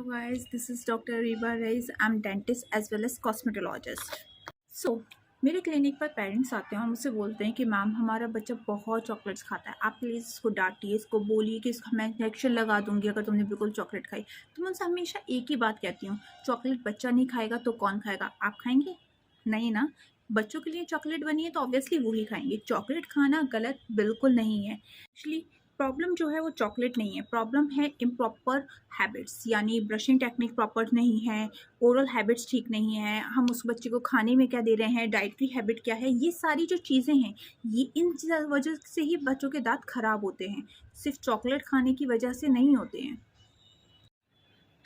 Hello guys, this is Dr. Reba Reis. I'm dentist as well as cosmetologist. So, मेरे clinic पर parents आते हैं और मुझसे बोलते हैं कि मैम हमारा बच्चा बहुत चॉकलेट्स खाता है, आप प्लीज़ इसको डांटिए, इसको बोलिए कि इसको मैं इंजेक्शन लगा दूंगी अगर तुमने बिल्कुल चॉकलेट खाई। तो मैं उनसे हमेशा एक ही बात कहती हूँ, चॉकलेट बच्चा नहीं खाएगा तो कौन खाएगा? आप खाएंगे? नहीं ना। बच्चों के लिए चॉकलेट बनी है तो ऑब्वियसली वो ही खाएंगे। चॉकलेट खाना गलत बिल्कुल नहीं है। एक्चुअली प्रॉब्लम जो है वो चॉकलेट नहीं है, प्रॉब्लम है इम्प्रॉपर हैबिट्स, यानी ब्रशिंग टेक्निक प्रॉपर नहीं है, ओरल हैबिट्स ठीक नहीं है, हम उस बच्चे को खाने में क्या दे रहे हैं, डाइटरी हैबिट क्या है, ये सारी जो चीज़ें हैं ये इन वजह से ही बच्चों के दांत खराब होते हैं, सिर्फ चॉकलेट खाने की वजह से नहीं होते हैं।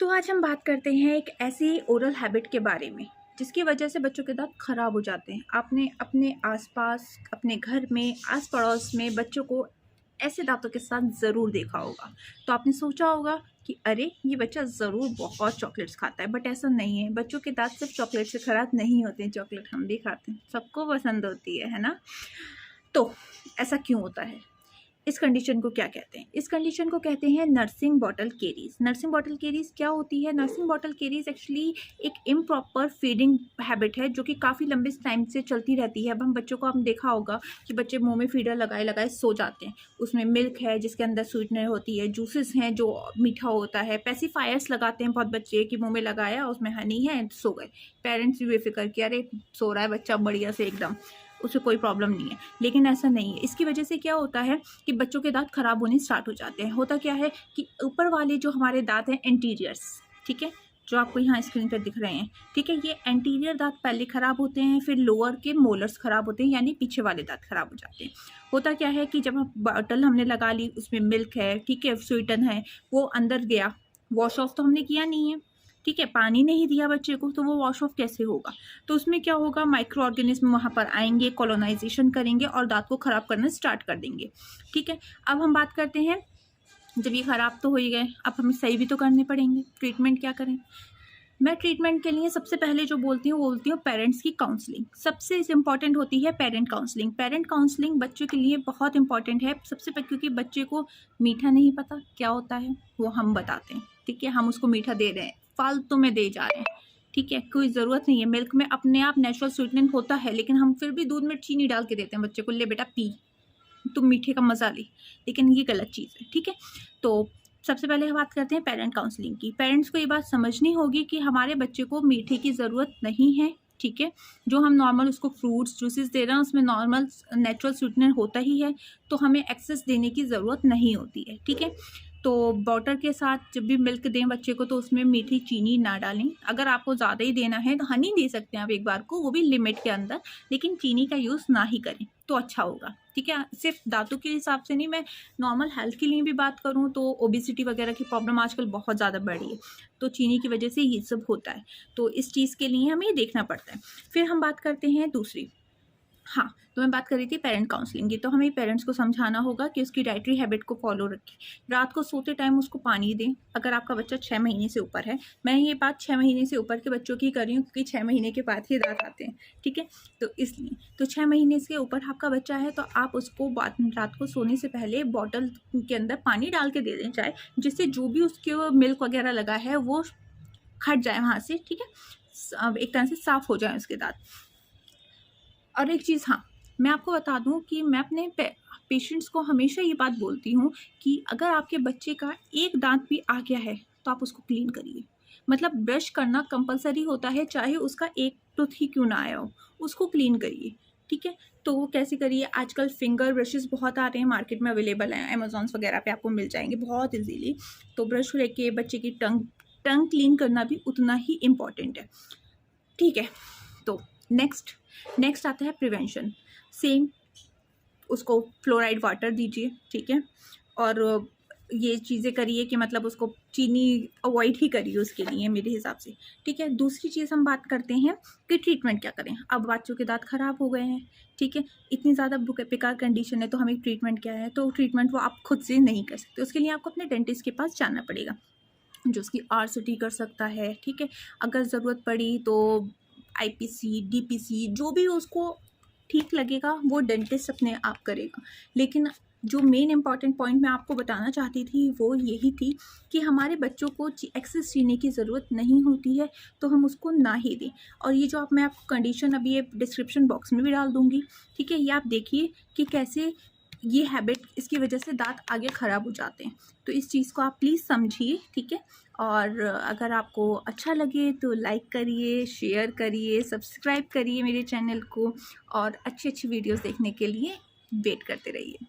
तो आज हम बात करते हैं एक ऐसी ओरल हैबिट के बारे में जिसकी वजह से बच्चों के दांत खराब हो जाते हैं। आपने अपने आसपास, अपने घर में, आस पड़ोस में बच्चों को ऐसे दांतों के साथ ज़रूर देखा होगा। तो आपने सोचा होगा कि अरे ये बच्चा ज़रूर बहुत चॉकलेट्स खाता है, बट ऐसा नहीं है। बच्चों के दांत सिर्फ चॉकलेट से खराब नहीं होते हैं, चॉकलेट हम भी खाते हैं, सबको पसंद होती है ना। तो ऐसा क्यों होता है? इस कंडीशन को क्या कहते हैं? इस कंडीशन को कहते हैं nursing bottle caries. Nursing bottle caries क्या होती है? नर्सिंग बॉटल केरीज एक्चुअली एक इम्प्रॉपर फीडिंग हैबिट है जो कि काफ़ी लंबे टाइम से चलती रहती है। अब हम बच्चों को हम देखा होगा कि बच्चे मुंह में फीडर लगाए लगाए सो जाते हैं। उसमें मिल्क है जिसके अंदर स्वीटनर होती है, जूसेस हैं जो मीठा होता है, पेसिफायर्स लगाते हैं बहुत बच्चे कि मुँह में लगाया उसमें हनी है, सो गए। पेरेंट्स भी बेफिक्र कि अरे सो रहा है बच्चा बढ़िया से एकदम, उसे कोई प्रॉब्लम नहीं है। लेकिन ऐसा नहीं है। इसकी वजह से क्या होता है कि बच्चों के दांत खराब होने स्टार्ट हो जाते हैं। होता क्या है कि ऊपर वाले जो हमारे दांत हैं एंटीरियर्स, ठीक है, जो आपको यहाँ स्क्रीन पर दिख रहे हैं, ठीक है, ये एंटीरियर दांत पहले खराब होते हैं, फिर लोअर के मोलर्स खराब होते हैं, यानी पीछे वाले दांत खराब हो जाते हैं। होता क्या है कि जब हम बॉटल हमने लगा ली, उसमें मिल्क है, ठीक है, स्वीटन है, वो अंदर गया, वॉश ऑफ तो हमने किया नहीं है, ठीक है, पानी नहीं दिया बच्चे को, तो वो वॉश ऑफ कैसे होगा? तो उसमें क्या होगा, माइक्रो ऑर्गेनिज्म वहाँ पर आएंगे, कॉलोनाइजेशन करेंगे और दांत को ख़राब करना स्टार्ट कर देंगे। ठीक है, अब हम बात करते हैं, जब ये ख़राब तो हो ही गए, अब हमें सही भी तो करने पड़ेंगे। ट्रीटमेंट क्या करें? मैं ट्रीटमेंट के लिए सबसे पहले जो बोलती हूँ पेरेंट्स की काउंसलिंग। सबसे इम्पॉर्टेंट होती है पेरेंट काउंसलिंग। पेरेंट काउंसलिंग बच्चों के लिए बहुत इंपॉर्टेंट है, सबसे पहले क्योंकि बच्चे को मीठा नहीं पता क्या होता है, वो हम बताते हैं, ठीक है, हम उसको मीठा दे रहे हैं, फालतू में दे जा रहे हैं, ठीक है, कोई ज़रूरत नहीं है। मिल्क में अपने आप नेचुरल स्वीटनिंग होता है, लेकिन हम फिर भी दूध में चीनी डाल के देते हैं बच्चे को, ले बेटा पी, तुम मीठे का मज़ा ले, लेकिन ये गलत चीज़ है, ठीक है। तो सबसे पहले हम बात करते हैं पेरेंट काउंसलिंग की। पेरेंट्स को ये बात समझनी होगी कि हमारे बच्चे को मीठे की ज़रूरत नहीं है, ठीक है। जो हम नॉर्मल उसको फ्रूट्स जूसेस दे रहे हैं उसमें नॉर्मल नेचुरल स्वीटनर होता ही है, तो हमें एक्सेस देने की ज़रूरत नहीं होती है, ठीक है। तो वाटर के साथ जब भी मिल्क दें बच्चे को तो उसमें मीठी चीनी ना डालें। अगर आपको ज़्यादा ही देना है तो हनी दे सकते हैं आप एक बार को, वो भी लिमिट के अंदर, लेकिन चीनी का यूज़ ना ही करें तो अच्छा होगा, ठीक है। सिर्फ दांतों के हिसाब से नहीं, मैं नॉर्मल हेल्थ के लिए भी बात करूँ तो ओबेसिटी वगैरह की प्रॉब्लम आजकल बहुत ज़्यादा बढ़ी है, तो चीनी की वजह से ये सब होता है, तो इस चीज़ के लिए हमें देखना पड़ता है। फिर हम बात करते हैं दूसरी, हाँ, तो मैं बात कर रही थी पेरेंट काउंसलिंग की। तो हमें पेरेंट्स को समझाना होगा कि उसकी डाइटरी हैबिट को फॉलो रखें। रात को सोते टाइम उसको पानी दें, अगर आपका बच्चा 6 महीने से ऊपर है। मैं ये बात 6 महीने से ऊपर के बच्चों की कर रही हूँ क्योंकि 6 महीने के बाद ही दांत आते हैं, ठीक है, तो इसलिए। तो 6 महीने से ऊपर आपका बच्चा है तो आप उसको रात को सोने से पहले बॉटल के अंदर पानी डाल के दे दें चाहे, जिससे जो भी उसके मिल्क वगैरह लगा है वो हट जाए वहाँ से, ठीक है, एक तरह से साफ़ हो जाए उसके दांत। और एक चीज़, हाँ, मैं आपको बता दूं कि मैं अपने पेशेंट्स को हमेशा ये बात बोलती हूँ कि अगर आपके बच्चे का एक दांत भी आ गया है तो आप उसको क्लीन करिए। मतलब ब्रश करना कंपलसरी होता है, चाहे उसका एक टूथ ही क्यों ना आया हो, उसको क्लीन करिए, ठीक है। तो वो कैसे करिए? आजकल फिंगर ब्रशेस बहुत आ रहे हैं, मार्केट में अवेलेबल हैं, अमेजॉन्स वगैरह पे आपको मिल जाएंगे बहुत इजीली। तो ब्रश लेके बच्चे की टंग क्लीन करना भी उतना ही इम्पॉर्टेंट है, ठीक है। तो नेक्स्ट आता है प्रिवेंशन। सेम, उसको फ्लोराइड वाटर दीजिए, ठीक है, और ये चीज़ें करिए कि मतलब उसको चीनी अवॉइड ही करिए उसके लिए मेरे हिसाब से, ठीक है। दूसरी चीज़ हम बात करते हैं कि ट्रीटमेंट क्या करें। अब बच्चों के दांत खराब हो गए हैं, ठीक है, इतनी ज़्यादा बेकार कंडीशन है, तो हमें ट्रीटमेंट क्या है? तो ट्रीटमेंट वो आप खुद से नहीं कर सकते, उसके लिए आपको अपने डेंटिस्ट के पास जाना पड़ेगा जो उसकी RCT कर सकता है, ठीक है। अगर ज़रूरत पड़ी तो IPC DPC जो भी उसको ठीक लगेगा वो डेंटिस्ट अपने आप करेगा। लेकिन जो मेन इंपॉर्टेंट पॉइंट मैं आपको बताना चाहती थी वो यही थी कि हमारे बच्चों को एक्सेस जीने की ज़रूरत नहीं होती है, तो हम उसको ना ही दें। और ये जो मैं आपको कंडीशन अभी ये डिस्क्रिप्शन बॉक्स में भी डाल दूँगी, ठीक है। ये आप देखिए कि कैसे ये हैबिट, इसकी वजह से दांत आगे ख़राब हो जाते हैं। तो इस चीज़ को आप प्लीज़ समझिए, ठीक है। और अगर आपको अच्छा लगे तो लाइक करिए, शेयर करिए, सब्सक्राइब करिए मेरे चैनल को, और अच्छी अच्छी वीडियोस देखने के लिए वेट करते रहिए।